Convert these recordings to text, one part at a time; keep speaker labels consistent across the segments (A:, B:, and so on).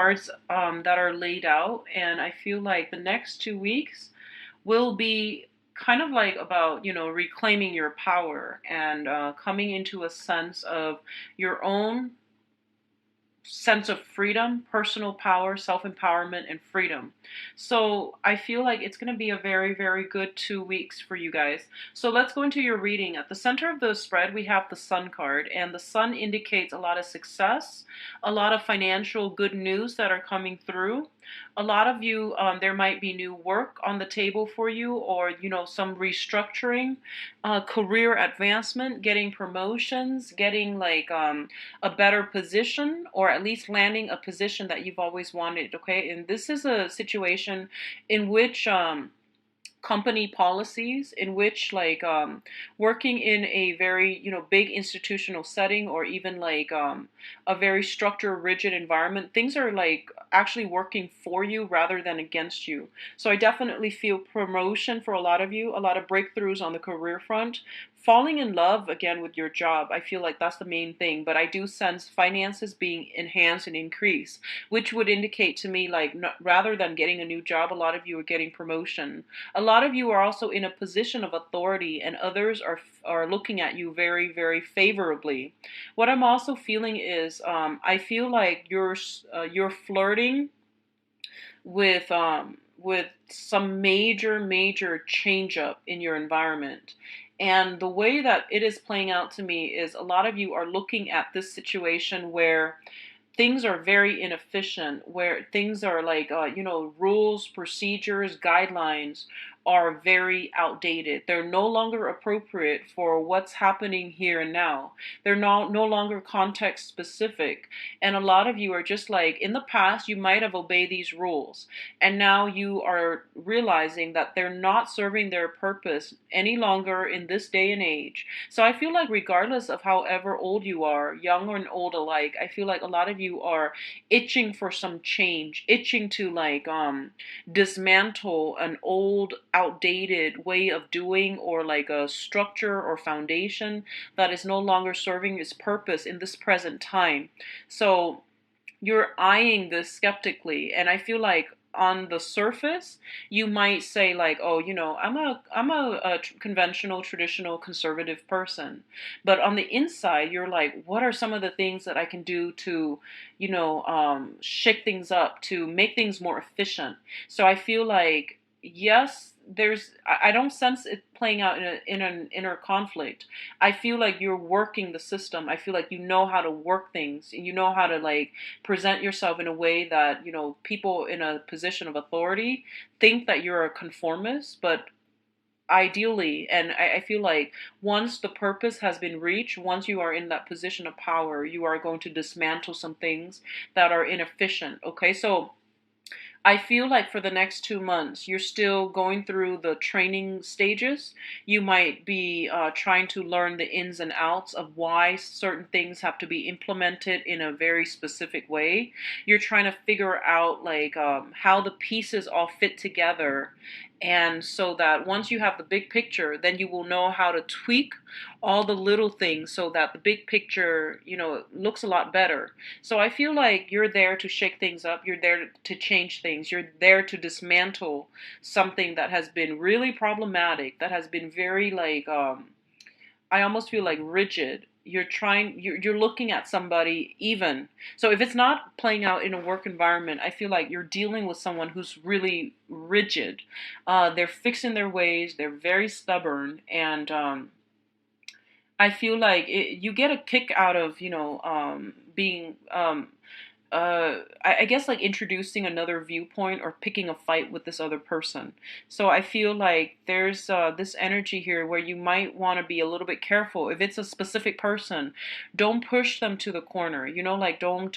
A: cards that are laid out, and I feel like the next 2 weeks will be kind of like about, reclaiming your power and coming into a sense of your own sense of freedom, personal power, self empowerment, and freedom. So I feel like it's going to be a very, very good 2 weeks for you guys. So let's go into your reading. At the center of the spread, we have the Sun card, and the Sun indicates a lot of success, a lot of financial good news that are coming through. A lot of you, there might be new work on the table for you, or some restructuring, career advancement, getting promotions, getting like a better position, or at least landing a position that you've always wanted. Okay, and this is a situation in which company policies, in which like working in a very big institutional setting, or even like a very structured rigid environment, things are like actually working for you rather than against you. So I definitely feel promotion for a lot of you, a lot of breakthroughs on the career front, falling in love again with your job. I feel like that's the main thing, but I do sense finances being enhanced and increased, which would indicate to me like rather than getting a new job, a lot of you are getting promotion. A lot of you are also in a position of authority, and others are looking at you very, very favorably. What I'm also feeling is I feel like you're flirting with some major change up in your environment. And the way that it is playing out to me is a lot of you are looking at this situation where things are very inefficient, where things are like, rules, procedures, guidelines are very outdated. They're no longer appropriate for what's happening here and now. They're no longer context specific. And a lot of you are just like, in the past, you might have obeyed these rules. And now you are realizing that they're not serving their purpose any longer in this day and age. So I feel like regardless of however old you are, young and old alike, I feel like a lot of you are itching for some change, itching to like dismantle an old outdated way of doing, or like a structure or foundation that is no longer serving its purpose in this present time. So you're eyeing this skeptically, and I feel like on the surface you might say like, oh, I'm a conventional, traditional, conservative person, but on the inside you're like, what are some of the things that I can do to shake things up, to make things more efficient? So I feel like, yes, I don't sense it playing out in an inner conflict. I feel like you're working the system. I feel like you know how to work things, and you know how to like present yourself in a way that people in a position of authority think that you're a conformist. But ideally, and I feel like once the purpose has been reached, once you are in that position of power, you are going to dismantle some things that are inefficient. Okay, so I feel like for the next 2 months, you're still going through the training stages. You might be trying to learn the ins and outs of why certain things have to be implemented in a very specific way. You're trying to figure out like how the pieces all fit together. And so that once you have the big picture, then you will know how to tweak all the little things so that the big picture, looks a lot better. So I feel like you're there to shake things up. You're there to change things. You're there to dismantle something that has been really problematic, that has been very like I almost feel like rigid. You're looking at somebody even. So if it's not playing out in a work environment, I feel like you're dealing with someone who's really rigid. They're fixed in their ways. They're very stubborn, and I feel like you get a kick out of being I guess like introducing another viewpoint or picking a fight with this other person. So I feel like there's this energy here where you might want to be a little bit careful. If it's a specific person, don't push them to the corner. Like don't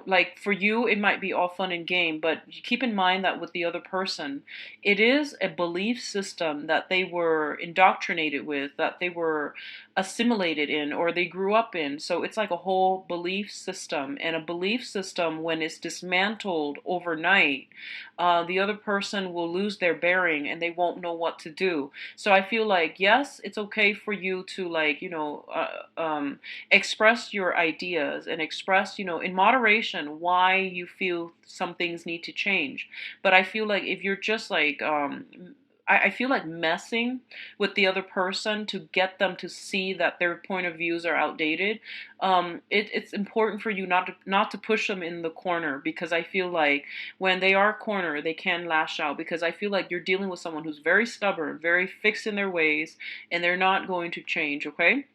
A: like, for you it might be all fun and game, but keep in mind that with the other person, it is a belief system that they were indoctrinated with, that they were assimilated in, or they grew up in. So it's like a whole belief system and a belief system, when it's dismantled overnight, the other person will lose their bearing and they won't know what to do. So I feel like, yes, it's okay for you to, like, express your ideas and express, in moderation, why you feel some things need to change. But I feel like if you're just like, I feel like messing with the other person to get them to see that their point of views are outdated. It's important for you not to push them in the corner, because I feel like when they are cornered, they can lash out, because I feel like you're dealing with someone who's very stubborn, very fixed in their ways, and they're not going to change. Okay.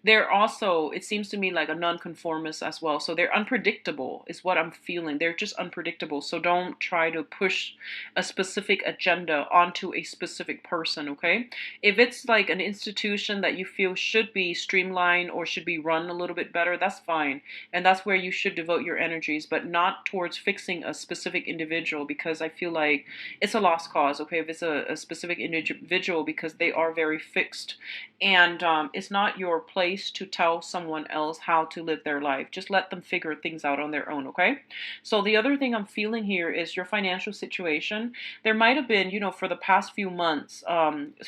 A: They're also, it seems to me, like a nonconformist as well. So they're unpredictable, is what I'm feeling. They're just unpredictable. So don't try to push a specific agenda onto a specific person, okay? If it's like an institution that you feel should be streamlined or should be run a little bit better, that's fine. And that's where you should devote your energies, but not towards fixing a specific individual, because I feel like it's a lost cause, okay? If it's a specific individual, because they are very fixed, and it's not your place to tell someone else how to live their life. Just let them figure things out on their own, okay? So the other thing I'm feeling here is your financial situation. There might have been, for the past few months,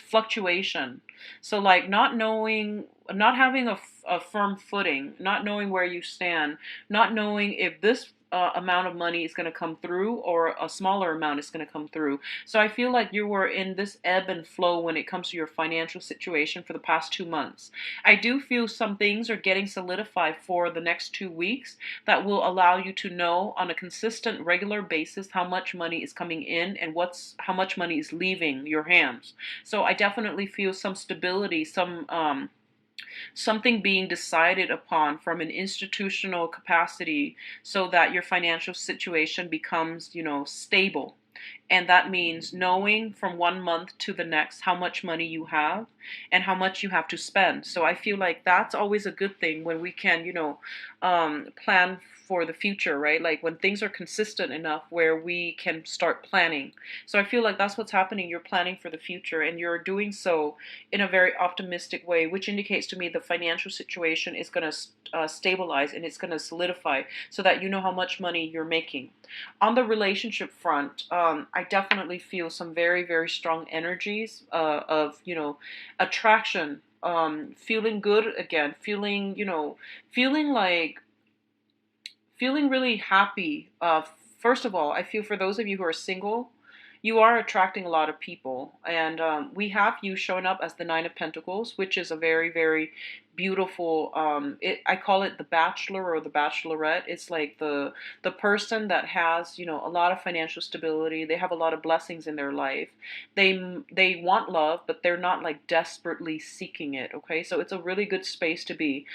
A: fluctuation. So, like, not knowing, not having a firm footing, not knowing where you stand, not knowing if this amount of money is going to come through, or a smaller amount is going to come through. So I feel like you were in this ebb and flow when it comes to your financial situation for the past 2 months. I do feel some things are getting solidified for the next 2 weeks that will allow you to know on a consistent, regular basis how much money is coming in and how much money is leaving your hands. So I definitely feel some stability, something being decided upon from an institutional capacity, so that your financial situation becomes, stable. And that means knowing from 1 month to the next how much money you have and how much you have to spend. So I feel like that's always a good thing when we can, plan for the future, right? Like when things are consistent enough where we can start planning. So I feel like that's what's happening. You're planning for the future, and you're doing so in a very optimistic way, which indicates to me the financial situation is going to stabilize, and it's going to solidify, so that you know how much money you're making. On the relationship front, I definitely feel some very, very strong energies of, attraction, feeling good again, feeling like, feeling really happy. First of all, I feel for those of you who are single, you are attracting a lot of people. And we have you showing up as the Nine of Pentacles, which is a very, very beautiful, I call it the bachelor or the bachelorette. It's like the person that has, a lot of financial stability. They have a lot of blessings in their life. They want love, but they're not like desperately seeking it, okay? So it's a really good space to be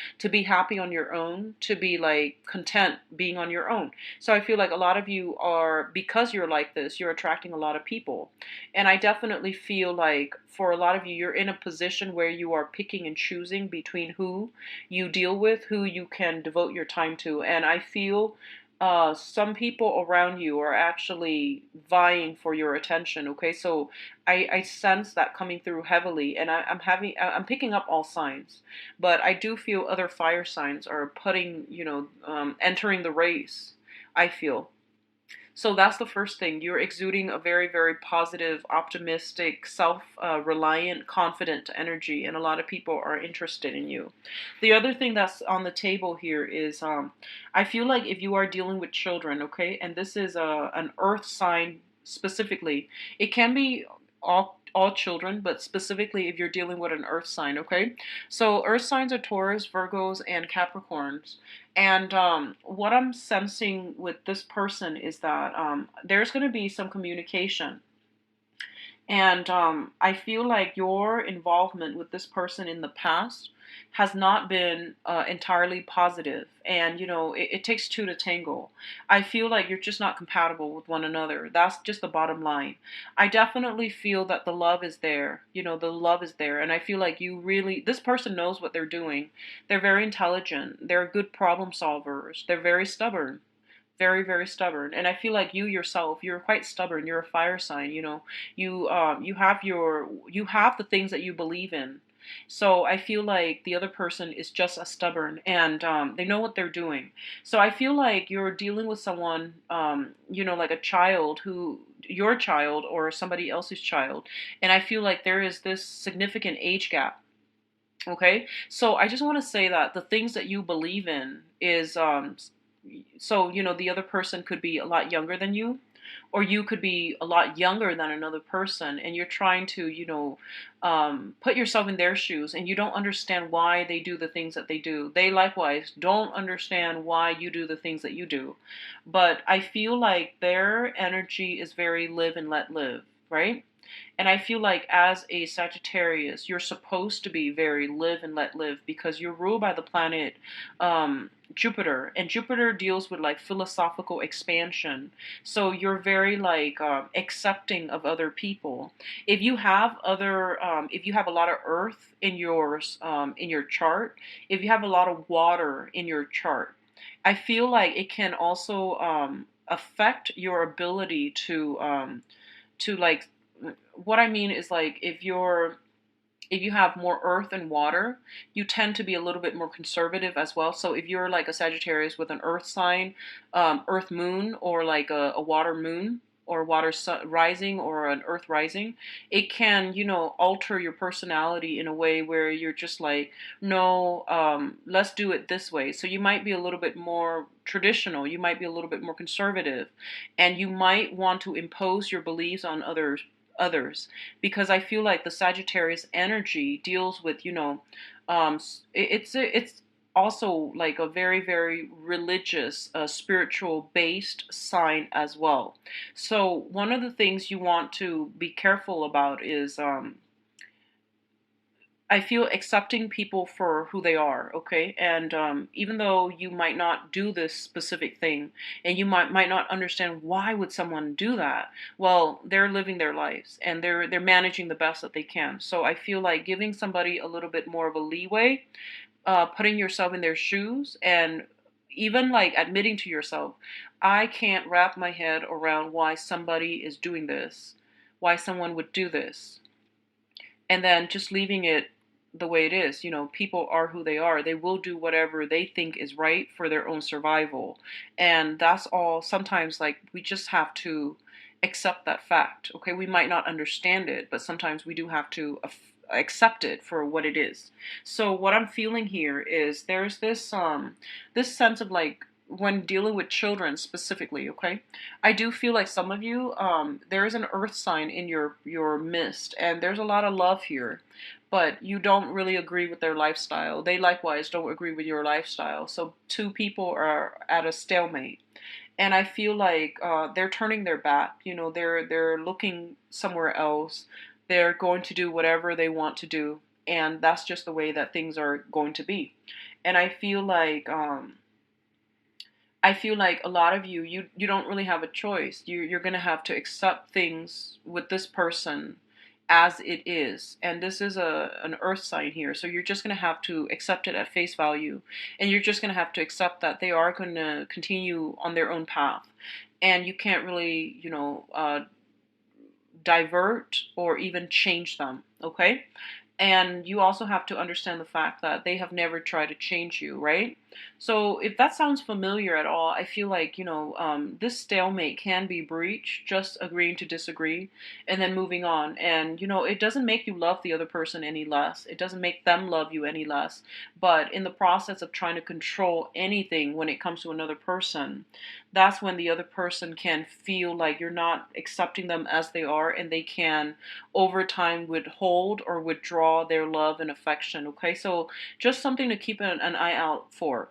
A: happy on your own, to be like content being on your own. So I feel like a lot of you are, because you're like this, you're attracting a lot of people. And I definitely feel like for a lot of you, you're in a position where you are picking and choosing between who you deal with, who you can devote your time to. And I feel some people around you are actually vying for your attention. Okay, so I sense that coming through heavily, and I'm picking up all signs, but I do feel other fire signs are entering the race. I feel. So that's the first thing. You're exuding a very, very positive, optimistic, self-reliant, confident energy, and a lot of people are interested in you. The other thing that's on the table here is, I feel like if you are dealing with children, okay, and this is an earth sign specifically, it can be all children, but specifically if you're dealing with an earth sign, okay? So earth signs are Taurus, Virgos, and Capricorns. And what I'm sensing with this person is that there's going to be some communication. And I feel like your involvement with this person in the past has not been entirely positive. And, it takes two to tango. I feel like you're just not compatible with one another. That's just the bottom line. I definitely feel that the love is there. The love is there. And I feel like this person knows what they're doing. They're very intelligent. They're good problem solvers. They're very stubborn, very, very stubborn. And I feel like you yourself, you're quite stubborn. You're a fire sign. You have the things that you believe in, So I feel like the other person is just as stubborn, and they know what they're doing. So I feel like you're dealing with someone, like a child who, your child or somebody else's child. And I feel like there is this significant age gap. Okay, so I just want to say that the things that you believe in is so the other person could be a lot younger than you, or you could be a lot younger than another person, and you're trying to put yourself in their shoes, and you don't understand why they do the things that they do. They likewise don't understand why you do the things that you do. But I feel like their energy is very live and let live, right? And I feel like as a Sagittarius, you're supposed to be very live and let live, because you're ruled by the planet Jupiter, and Jupiter deals with like philosophical expansion. So you're very like accepting of other people. If you have a lot of earth in your chart, if you have a lot of water in your chart, I feel like it can also affect your ability to like, what I mean is like, if you have more earth and water, you tend to be a little bit more conservative as well. So if you're like a Sagittarius with an earth sign, earth moon, or like a water moon, or water rising, or an earth rising, it can, alter your personality in a way where you're just like, no, let's do it this way. So you might be a little bit more traditional, you might be a little bit more conservative, and you might want to impose your beliefs on others, because I feel like the Sagittarius energy deals with, it's also like a very, very religious, spiritual based sign as well. So one of the things you want to be careful about is, I feel accepting people for who they are, okay? And even though you might not do this specific thing, and you might not understand why would someone do that, well, they're living their lives, and they're managing the best that they can. So I feel like giving somebody a little bit more of a leeway, putting yourself in their shoes, and even like admitting to yourself, I can't wrap my head around why somebody is doing this, why someone would do this, and then just leaving it the way it is. People are who they are. They will do whatever they think is right for their own survival. And that's all. Sometimes, like, we just have to accept that fact. Okay, we might not understand it, but sometimes we do have to accept it for what it is. So what I'm feeling here is there's this sense of like, when dealing with children specifically, okay, I do feel like some of you, there is an earth sign in your midst, and there's a lot of love here, but you don't really agree with their lifestyle. They likewise don't agree with your lifestyle. So two people are at a stalemate, and I feel like they're turning their back. They're looking somewhere else. They're going to do whatever they want to do, and that's just the way that things are going to be. And I feel like a lot of you don't really have a choice. You're gonna have to accept things with this person as it is, and this is an earth sign here. So you're just gonna have to accept it at face value, and you're just gonna have to accept that they are gonna continue on their own path, and you can't really divert or even change them. Okay, and you also have to understand the fact that they have never tried to change you, right? So if that sounds familiar at all, I feel like, this stalemate can be breached, just agreeing to disagree and then moving on. And, it doesn't make you love the other person any less. It doesn't make them love you any less. But in the process of trying to control anything when it comes to another person, that's when the other person can feel like you're not accepting them as they are, and they can over time withhold or withdraw their love and affection. Okay, so just something to keep an eye out for.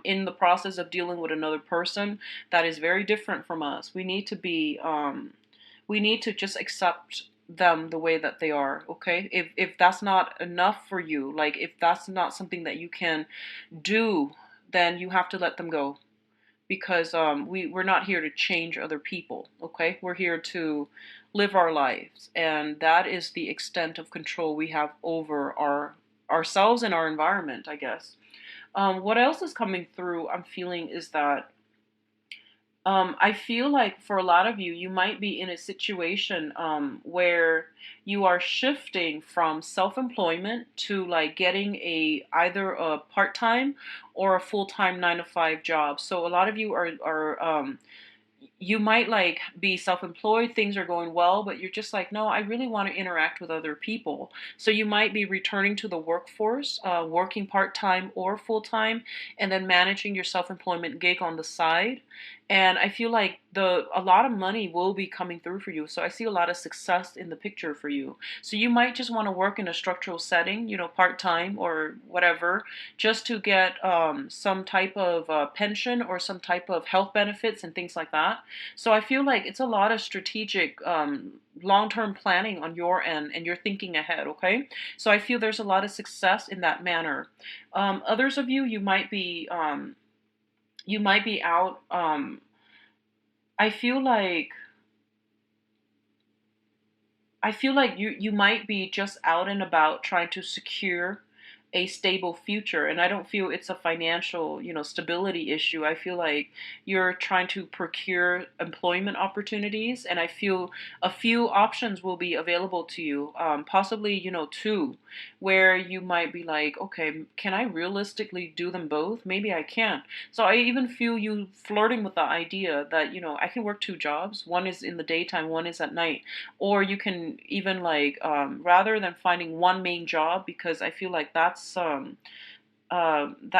A: In the process of dealing with another person that is very different from us, we need to just accept them the way that they are. Okay, if that's not enough for you, like if that's not something that you can do, then you have to let them go, because we're not here to change other people. Okay, we're here to live our lives, and that is the extent of control we have over ourselves and our environment, I guess. What else is coming through, I'm feeling, is that I feel like for a lot of you, you might be in a situation where you are shifting from self-employment to like getting a either a part-time or a full-time 9 to 5 job. So a lot of you are you might like be self-employed, things are going well, but you're just like, no, I really want to interact with other people. So you might be returning to the workforce, working part-time or full-time, and then managing your self-employment gig on the side. And I feel like the a lot of money will be coming through for you. So I see a lot of success in the picture for you. So you might just want to work in a structural setting, part-time or whatever, just to get some type of pension or some type of health benefits and things like that. So I feel like it's a lot of strategic long-term planning on your end, and you're thinking ahead, okay? So I feel there's a lot of success in that manner. Others of you, you might be out. I feel like I feel like you might be just out and about trying to secure a stable future, and I don't feel it's a financial, stability issue. I feel like you're trying to procure employment opportunities, and I feel a few options will be available to you, possibly, two, where you might be like, okay, can I realistically do them both? Maybe I can. So I even feel you flirting with the idea that, I can work two jobs. One is in the daytime, one is at night. Or you can even like rather than finding one main job, because I feel like that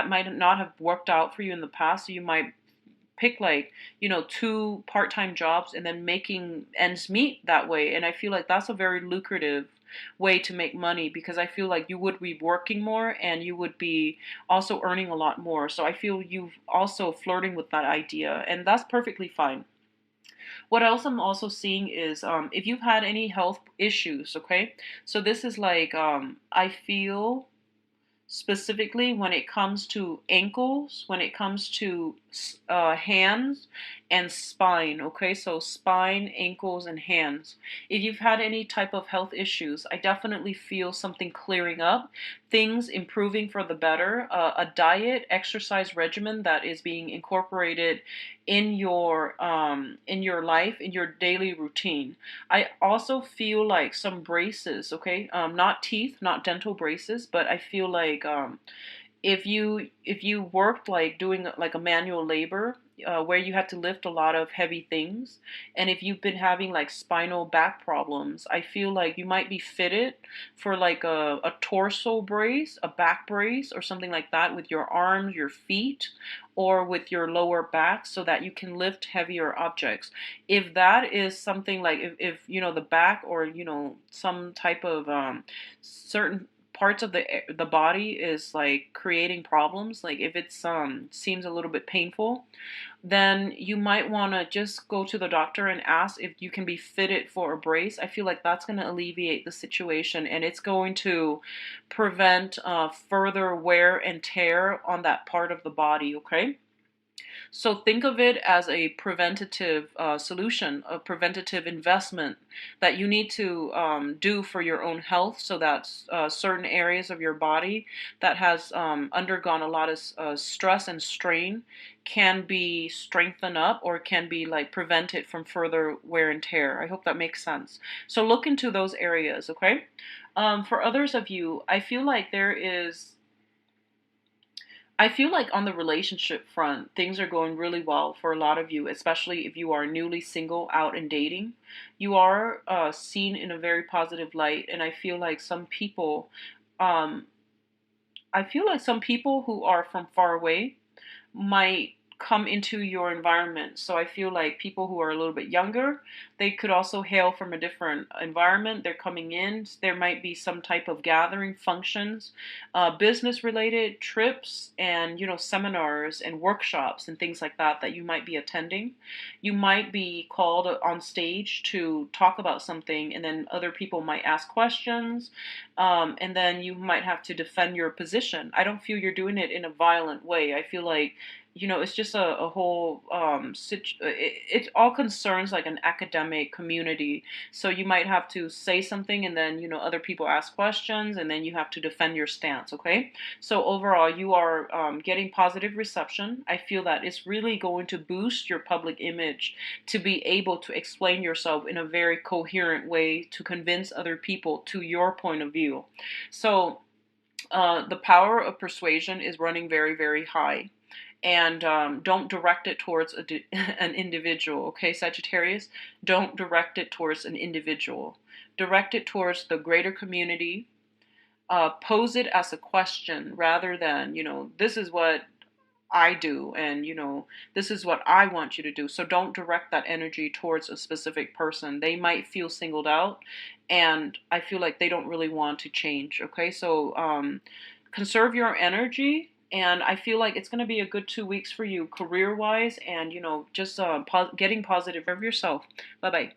A: might not have worked out for you in the past. So you might pick like two part-time jobs and then making ends meet that way. And I feel like that's a very lucrative way to make money, because I feel like you would be working more and you would be also earning a lot more. So I feel you also flirting with that idea, and that's perfectly fine. What else I'm also seeing is if you've had any health issues, okay? So this is like, I feel specifically when it comes to ankles, when it comes to hands and spine. Okay, so spine, ankles, and hands. If you've had any type of health issues, I definitely feel something clearing up, things improving for the better, a diet, exercise regimen that is being incorporated in your life, in your daily routine. I also feel like some braces, okay? Not teeth, not dental braces, but I feel like if you worked like doing like a manual labor, where you had to lift a lot of heavy things, and if you've been having like spinal back problems, I feel like you might be fitted for like a torso brace, a back brace, or something like that with your arms, your feet, or with your lower back, so that you can lift heavier objects. If that is something like, if the back, or some type of certain parts of the body is like creating problems, like if it's seems a little bit painful, then you might want to just go to the doctor and ask if you can be fitted for a brace. I feel like that's going to alleviate the situation, and it's going to prevent further wear and tear on that part of the body, okay? So think of it as a preventative solution, a preventative investment that you need to do for your own health, so that certain areas of your body that has undergone a lot of stress and strain can be strengthened up, or can be like prevented from further wear and tear. I hope that makes sense. So look into those areas, okay? For others of you, I feel like on the relationship front, things are going really well for a lot of you, especially if you are newly single, out and dating. You are seen in a very positive light, and um, I feel like some people who are from far away might come into your environment. So I feel like people who are a little bit younger, they could also hail from a different environment. They're coming in. There might be some type of gathering, functions, business related trips, and seminars and workshops and things like that that you might be attending. You might be called on stage to talk about something, and then other people might ask questions, and then you might have to defend your position. I don't feel you're doing it in a violent way. I feel like it's just a whole it all concerns like an academic community. So you might have to say something, and then other people ask questions, and then you have to defend your stance. Okay, so overall you are getting positive reception. I feel that it's really going to boost your public image to be able to explain yourself in a very coherent way to convince other people to your point of view. So the power of persuasion is running very, very high. And don't direct it towards an individual, okay, Sagittarius? Don't direct it towards an individual. Direct it towards the greater community. Pose it as a question rather than, this is what I do, and this is what I want you to do. So don't direct that energy towards a specific person. They might feel singled out, and I feel like they don't really want to change. Okay, so conserve your energy, and I feel like it's going to be a good 2 weeks for you career wise, and just getting positive of yourself. Bye bye.